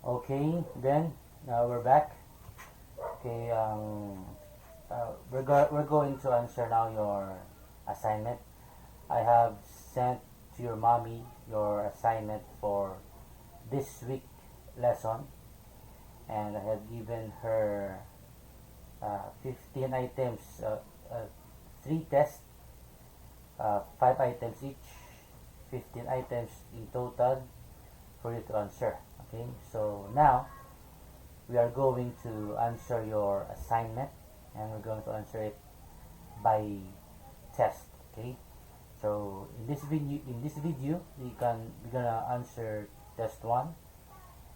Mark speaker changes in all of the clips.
Speaker 1: Okay, then now we're back. Okay, we're going to answer now your assignment. I have sent to your mommy your assignment for this week lesson, and I have given her 15 items, 3 tests, 5 items each, 15 items in total for you to answer. Okay, so now we are going to answer your assignment, and we're going to answer it by test. Okay, so in this video we're gonna answer test 1,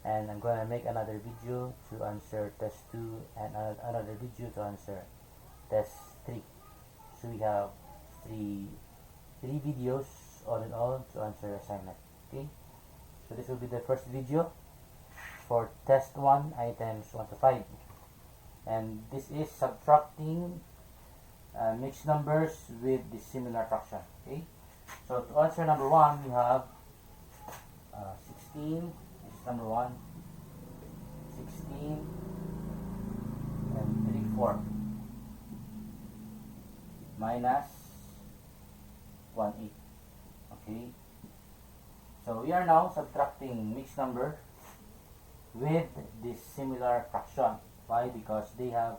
Speaker 1: and I'm gonna make another video to answer test 2, and another video to answer test 3. So we have three videos all in all to answer your assignment. Okay, so this will be the first video for test 1, items 1 to 5, and this is subtracting mixed numbers with dissimilar fraction. Okay, so to answer number 1, we have 16. This is number 1. 16 and 3/4 minus 1/8. Okay, so we are now subtracting mixed number with dissimilar fraction. Why? Because they have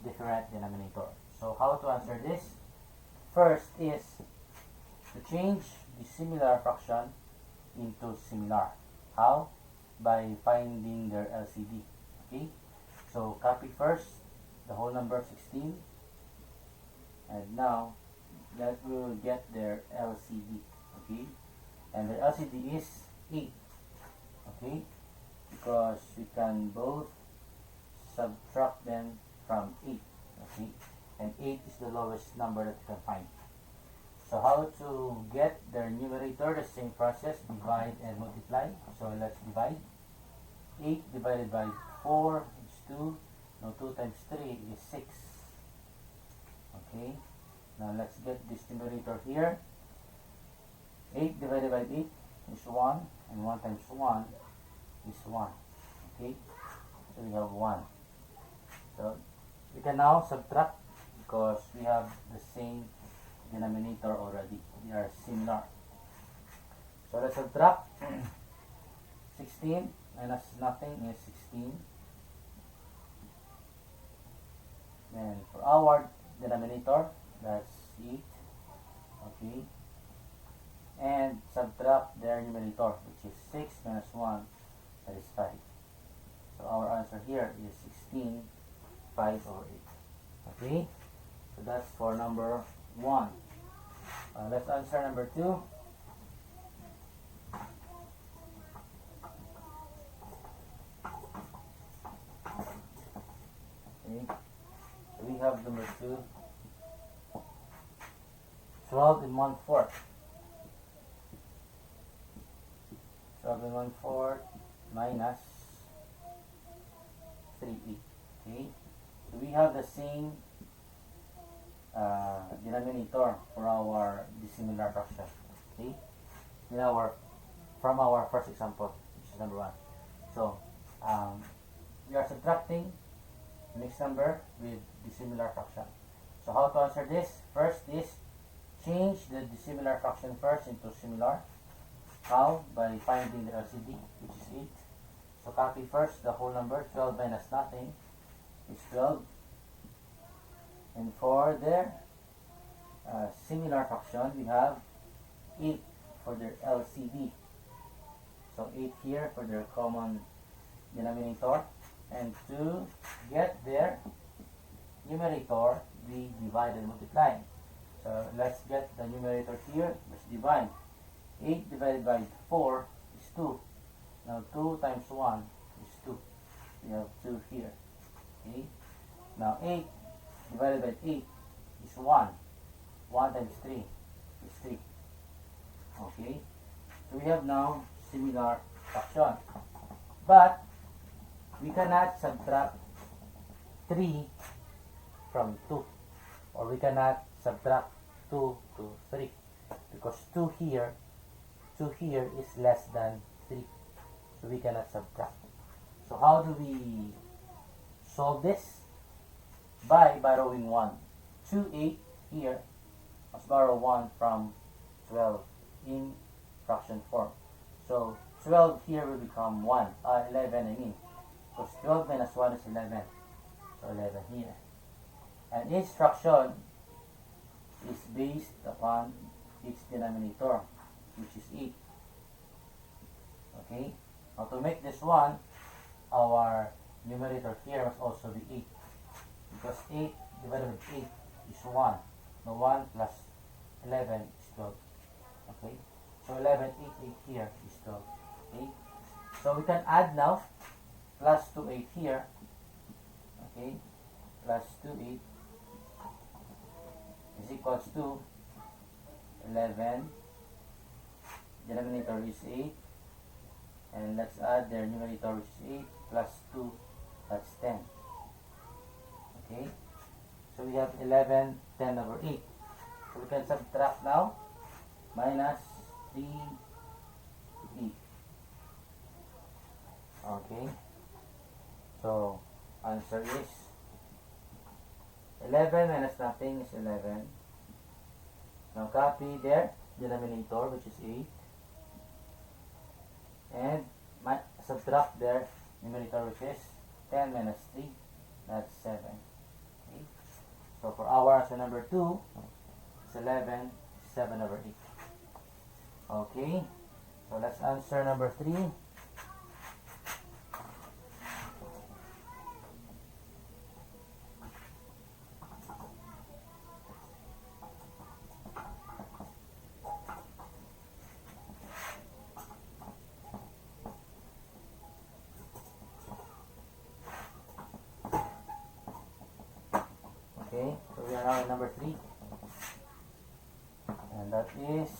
Speaker 1: different denominator. So how to answer this? First is to change dissimilar fraction into similar. How? By finding their LCD. Okay, so copy first the whole number 16, and now that we will get their LCD. Okay, and their LCD is 8. Okay, because we can both subtract them from 8. Okay, and 8 is the lowest number that you can find. So how to get their numerator? The same process, divide and multiply. So let's divide. 8 divided by 4 is 2. Now 2 times 3 is 6. Okay, now let's get this numerator here. 8 divided by 8 is 1, and 1 times 1 is 1. Okay, so we have 1. So we can now subtract because we have the same denominator already. They are similar. So let's subtract. 16 minus nothing is 16. Then for our denominator, that's 8. Okay, and subtract their numerator, which is 6 minus 1, that is 5. So our answer here is 16, 5 over 8. Okay, so that's for number 1. Let's answer number 2. Okay, so we have number 2. 12 and 1/4. 12 and 1/4 minus 3/8. Okay, so we have the same denominator for our dissimilar fraction. Okay, from our first example, which is number 1. So we are subtracting mixed number with dissimilar fraction. So how to answer this? First is change the dissimilar fraction first into similar. How? By finding the LCD, which is 8. So copy first the whole number. 12 minus nothing is 12. And for their similar fraction, we have 8 for their LCD. So 8 here for their common denominator. And to get their numerator, we divide and multiply. So let's get the numerator here. Let's divide. 8 divided by 4 is 2. Now 2 times 1 is 2. We have 2 here. Okay. Now 8 divided by 8 is 1. 1 times 3 is 3. Okay. So we have now similar fraction. But we cannot subtract 3 from 2. Or we cannot subtract 2 to 3. Because 2 here is less than 3. So we cannot subtract. So how do we solve this? By borrowing 1. 2, 8 here. Let's borrow 1 from 12 in fraction form. So 12 here will become 11 I mean. Because 12 minus 1 is 11. So 11 here. And each fraction is based upon its denominator, which is 8. Okay? Now to make this one, our numerator here must also be 8. Because 8 divided by 8 is 1. The 1 plus 11 is 12. Okay? So 11, 8, 8 here is 12. Okay? So we can add now, plus 2, 8 here. Okay? Plus 2, 8 is equals to 11. Denominator is 8. And let's add their numerator, which is 8 plus 2, that's 10. Okay? So we have 11, 10 over 8. So we can subtract now. Minus 3, 8. Okay? So, answer is 11 minus nothing is 11. Now copy their denominator, which is 8. And subtract their numerator, which is 10 minus 3, that's 7. Okay? So for our answer number 2, it's 11, 7 over 8. Okay, so let's answer number 3. Okay, so we are now at number 3. And that is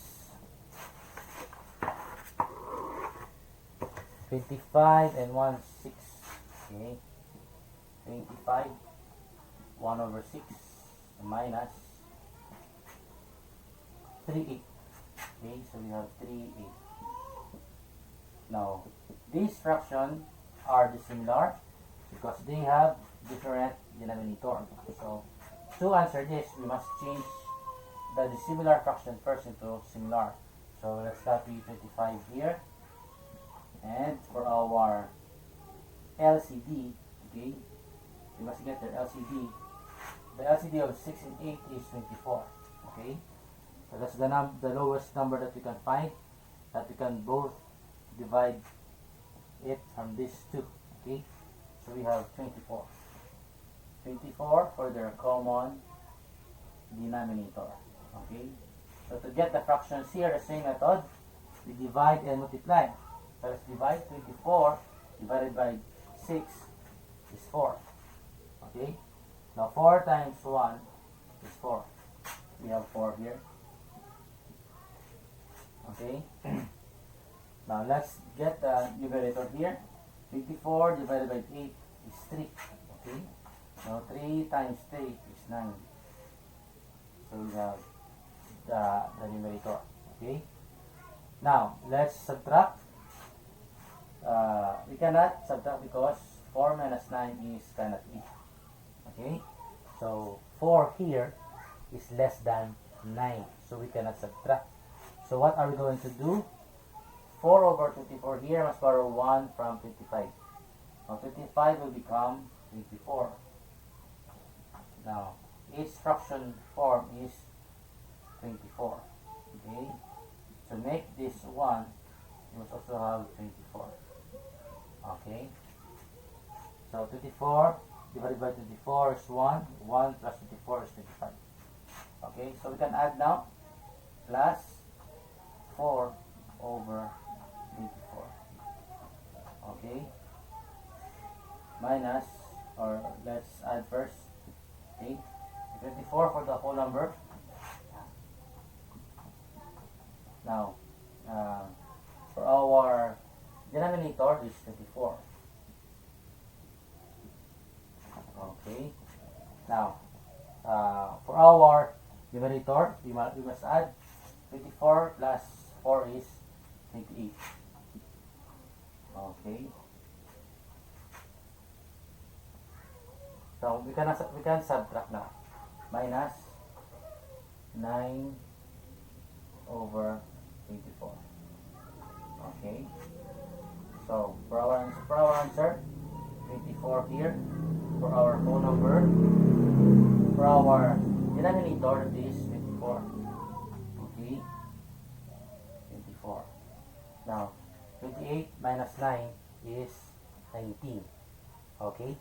Speaker 1: 25 and 1, 6. Okay. 25, 1 over 6 minus 3, 8. Okay, so we have 3, 8. Now, these fractions are dissimilar because they have different denominator. So, to answer this, we must change the dissimilar fraction first into similar. So, let's copy 25 here. And for our LCD, okay, we must get their LCD. The LCD of 6 and 8 is 24. Okay, so that's the lowest number that we can find, that we can both divide it from these two. Okay, so we have 24. 24 for their common denominator. Okay, so to get the fractions here, the same method, we divide and multiply. So let's divide. 24 divided by 6 is 4. Okay, now 4 times 1 is 4. We have 4 here. Okay, now let's get the numerator here. 24 divided by 8 is 3. Okay, now 3 times 3 is 9. So we have the numerator. Okay, now let's subtract. We cannot subtract because 4 minus 9 is cannot be. Okay, so 4 here is less than 9, so we cannot subtract. So what are we going to do? 4 over 24 here must borrow 1 from 25. Now 25 will become 24. Now its fraction form is 24. Okay, to make this 1, you must also have 24. Okay, so 24 divided by 24 is 1. 1 plus 24 is 25. Okay, so we can add now. Plus 4 over 24. Okay, minus, or let's add first. Okay, 24 for the whole number. Now, for our denominator is 24. Okay, now for our numerator, we must add 24 plus 4 is 28. Okay, now we can subtract now. Minus 9 over 24. Okay. So for our answer, 24 here. For our whole number, for our denominator, that is 24. Okay. 24. Now 28 minus 9 is 19. Okay.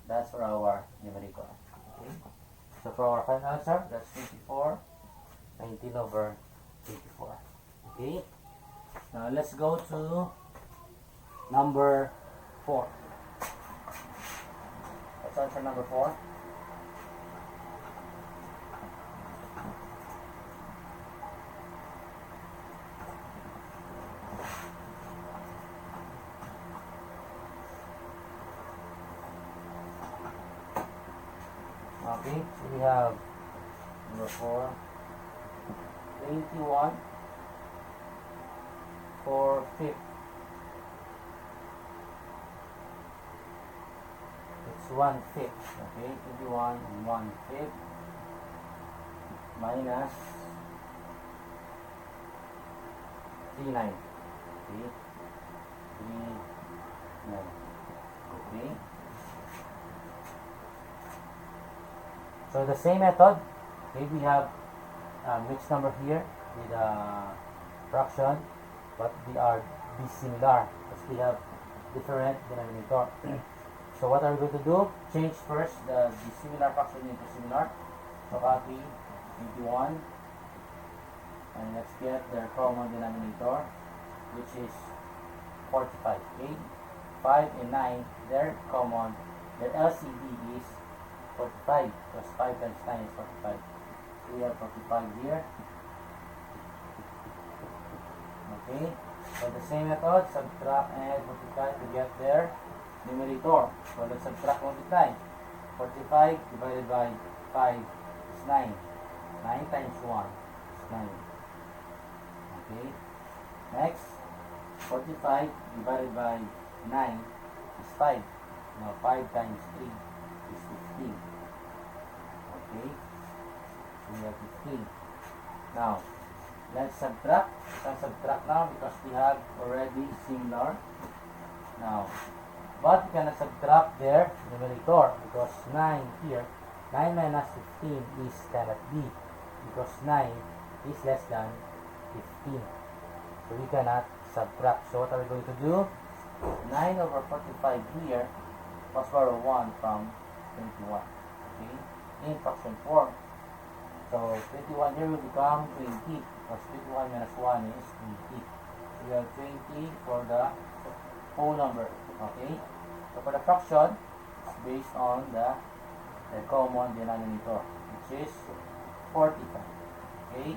Speaker 1: That's for our numerator. Okay. So for our final answer, that's 24. 19 over 24. Okay. Now let's go to number 4. Let's answer number 4. Okay, so we have number 4, 21 4/5. It's 1/5. Okay, 21 1/5 minus 39. Okay, 39. Okay. So the same method, okay, we have mixed number here with a fraction, but they are dissimilar because we have different denominator. So what are we going to do? Change first the dissimilar fraction into similar. So copy 21, and let's get their common denominator, which is 45. Okay, 5 and 9, their common, their LCD is 45, because 5 times 9 is 45. So we have 45 here. Okay, so the same method, subtract and multiply to get their numerator. So let's subtract, multiply. 45 divided by 5 is 9. 9 times 1 is 9. Okay, next, 45 divided by 9 is 5. Now 5 times 3 is 15. Okay, so we have 15. Now let's subtract. We can subtract now because we have already similar. Now, but we cannot subtract their numerator because 9 here, 9 minus 15 is cannot be, because 9 is less than 15. So we cannot subtract. So what are we going to do? 9 over 45 here plus borrow 1 from 21. Okay, in fraction form. So 21 here will become 20, because 21 minus 1 is 20. So we have 20 for the whole number. Okay, so for the fraction, it's based on the common denominator, which is 45. Okay,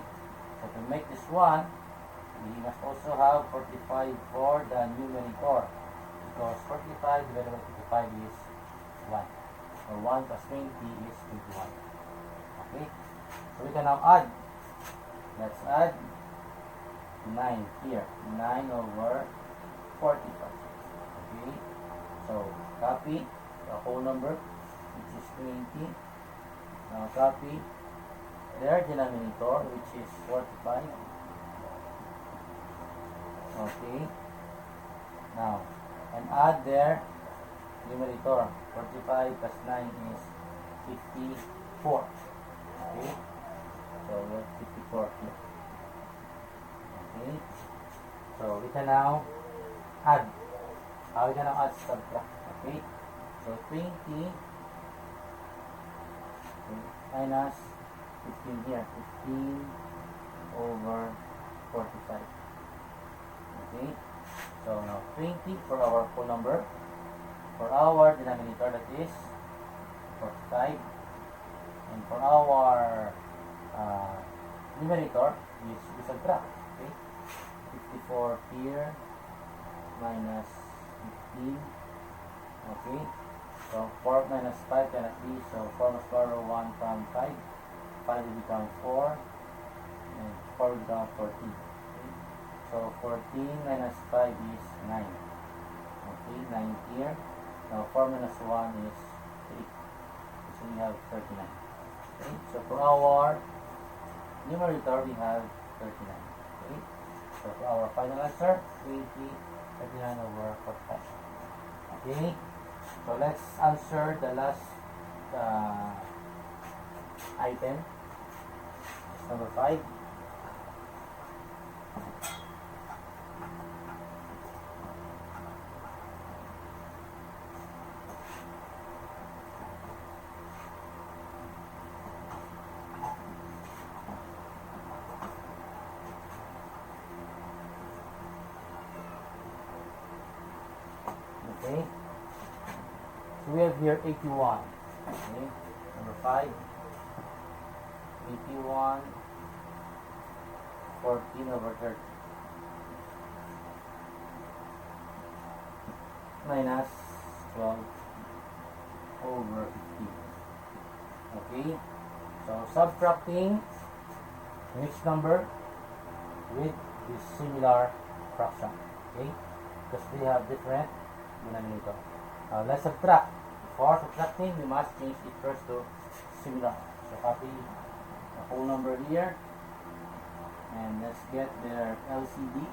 Speaker 1: so to make this one, we must also have 45 for the numerator, because 45 divided by 55 is 1. So 1 plus 20 is 21. Okay, so we can now add. Let's add 9 here. 9 over 45. Okay, so copy the whole number, which is 20. Now copy their denominator, which is 45. Okay, now and add their numerator. 45 plus 9 is 54. Okay, so we have 54 here. Okay, so we can now add. How we can now add, subtract. Okay, so 20 minus 15 here, 15 over 45. Okay, so now 20 for our whole number. For our denominator, that is 45. And for our numerator, we subtract. Okay, 54 here minus 15. Okay, so 4 minus 5 cannot be, so 4 must borrow 1 from 5. 5 will become 4, and 4 will become 14. Okay, so 14 minus 5 is 9. Okay, 9 here. Now 4 minus 1 is 3. So we have 39. Okay, so for our numerator, we have 39. Okay, so for our final answer, 39 over 45. Okay, so let's answer the last item, number 5. Okay, so we have here 81. Okay, number 5, 81, 14 over 30 minus 12 over 15. Okay, so subtracting mixed number with this similar fraction. Okay, because they have different denominator. Let's subtract. For subtracting, we must change it first to similar. So copy the whole number here, and let's get their LCD.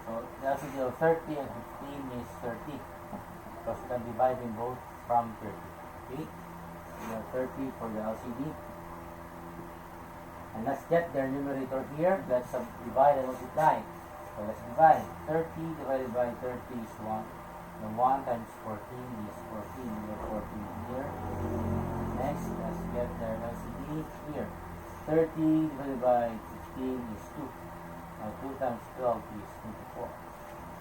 Speaker 1: So the LCD of 30 and 15 is 30, because we can divide them both from 30. Okay, so we have 30 for the LCD, and let's get their numerator here. Let's divide and multiply. So let's divide. 30 divided by 30 is 1. The 1 times 14 is 14. We have 14 here. Next, let's get their LCD here. 30 divided by 15 is 2. Now 2 times 12 is 24.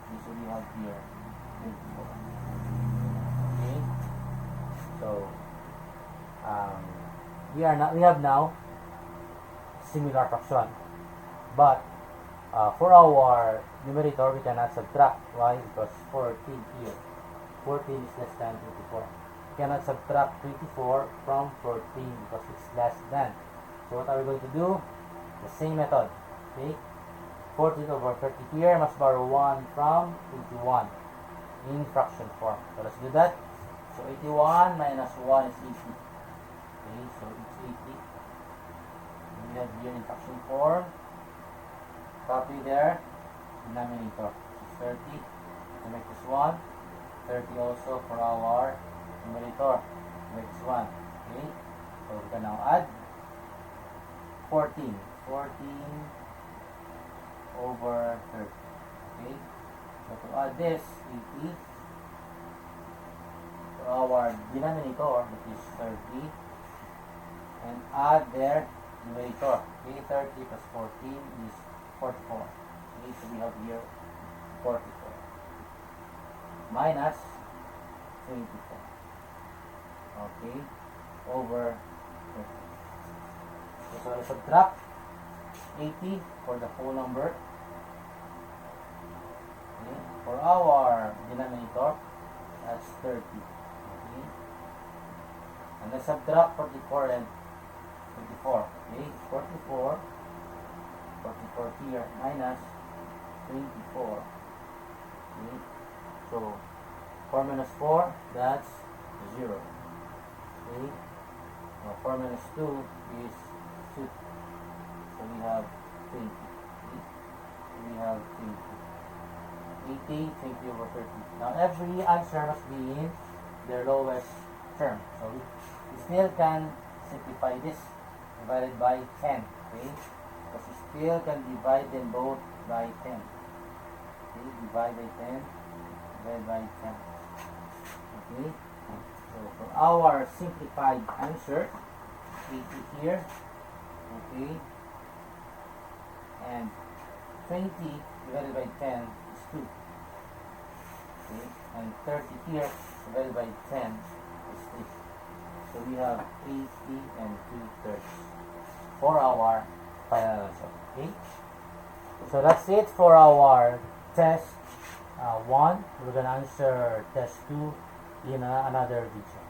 Speaker 1: This we have here 24. Okay. So we have now similar fraction, but for our numerator, we cannot subtract. Why? Because 14 here. 14 is less than 24. We cannot subtract 24 from 14 because it's less than. So what are we going to do? The same method. Okay? 14 over 30 here must borrow 1 from 81 in fraction form. So let's do that. So 81 minus 1 is 80. Okay, so it's 80. We have here in fraction form. Copy there, denominator, so 30, to make this 1, 30 also for our numerator, to make this 1, okay, so we can now add 14 over 30, okay, so to add this, 80, to our denominator, that is 30, and add their numerator, okay, 30 plus 14 is 44. Okay, so we have here 44 minus 24. Okay, over 30. So let's subtract 80 for the whole number. Okay, for our denominator, that's 30. Okay, and let's subtract 44 and 24. Okay, 44 here minus 24. Okay, so 4 minus 4, that's 0. Okay, now 4 minus 2 is 2. So we have 20. Okay, we have 20. 20 over 30. Now every answer must be in their lowest term. So we still can simplify this divided by 10. Okay, because we still can divide them both by 10. Okay, divide by 10, divide by 10. Okay, so for our simplified answer, 80 here, okay, and 20 divided by 10 is 2. Okay, and 30 here divided by 10 is 3. So we have 80 and 2/3 for our final answer. Okay, so that's it for our test 1. We're gonna answer test 2 in another video.